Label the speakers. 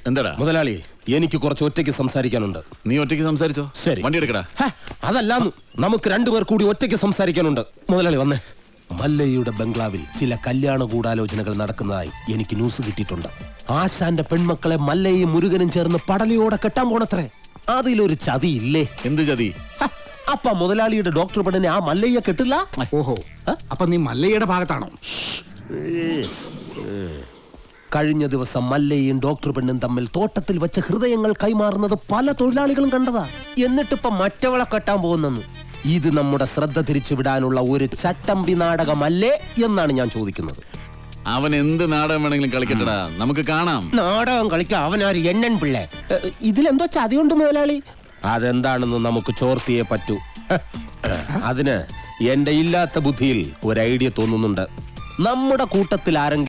Speaker 1: എന്താടാ
Speaker 2: മുതലാളി, എനിക്ക് കുറച്ച് ഒറ്റയ്ക്ക് സംസാരിക്കാനുണ്ട്.
Speaker 1: നീ ഒറ്റയ്ക്ക് സംസാരിച്ചോ?
Speaker 2: ശരി,
Speaker 1: വണ്ടി എടുക്കടാ.
Speaker 2: അതല്ലാന്ന്, നമുക്ക് രണ്ടുപേർ കൂടി ഒറ്റയ്ക്ക് സംസാരിക്കാനുണ്ട്. മുതലാളി വന്നേ. മല്ലയ്യയുടെ ബംഗ്ലാവിൽ ചില കല്യാണ ഗൂഢാലോചനകൾ നടക്കുന്നതായി എനിക്ക് ന്യൂസ് കിട്ടിയിട്ടുണ്ട്. ആശാന്റെ പെൺമക്കളെ മല്ലയ്യും മുരുകനും ചേർന്ന് പടലിയോടെ കെട്ടാൻ പോണത്രേ. അതിലൊരു ചതി ഇല്ലേ?
Speaker 1: എന്ത് ചതി?
Speaker 2: അപ്പ മുതലാളിയുടെ ഡോക്ടർ പെണ്ണിനെ ആ മല്ലയ്യ കെട്ടില്ല.
Speaker 3: ഓഹോ, അപ്പൊ നീ മല്ലയ്യയുടെ ഭാഗത്താണോ?
Speaker 2: കഴിഞ്ഞ ദിവസം മല്ലയും ഡോക്ടർ പെണ്ണും തമ്മിൽ തോട്ടത്തിൽ വെച്ച ഹൃദയങ്ങൾ കൈമാറുന്നത് പല തൊഴിലാളികളും കണ്ടതാ. എന്നിട്ടിപ്പ മറ്റവളെ കെട്ടാൻ പോകുന്നെന്ന്. ഇത് നമ്മുടെ ശ്രദ്ധ തിരിച്ചുവിടാനുള്ള ഒരു ചട്ടമ്പി നാടകമല്ലേ എന്നാണ് ഞാൻ ചോദിക്കുന്നത്.
Speaker 1: അവൻ എന്ത് നാടകം വേണമെങ്കിലും കളിക്കട്ടടാ, നമുക്ക് കാണാം.
Speaker 2: നാടകം കളിക്കാൻ അവനാര് എണ്ണൻ പിള്ളേ? ഇതിലെന്തോ ചതിയുണ്ട് മുതലാളി. അതെന്താണെന്ന് നമുക്ക് ചോർത്തിയേ പറ്റൂ. അതിന് എന്റെ ഇല്ലാത്ത ബുദ്ധിയിൽ ഒരു ഐഡിയ തോന്നുന്നുണ്ട്. നമ്മുടെ കൂട്ടത്തിൽ ആരെങ്കിലും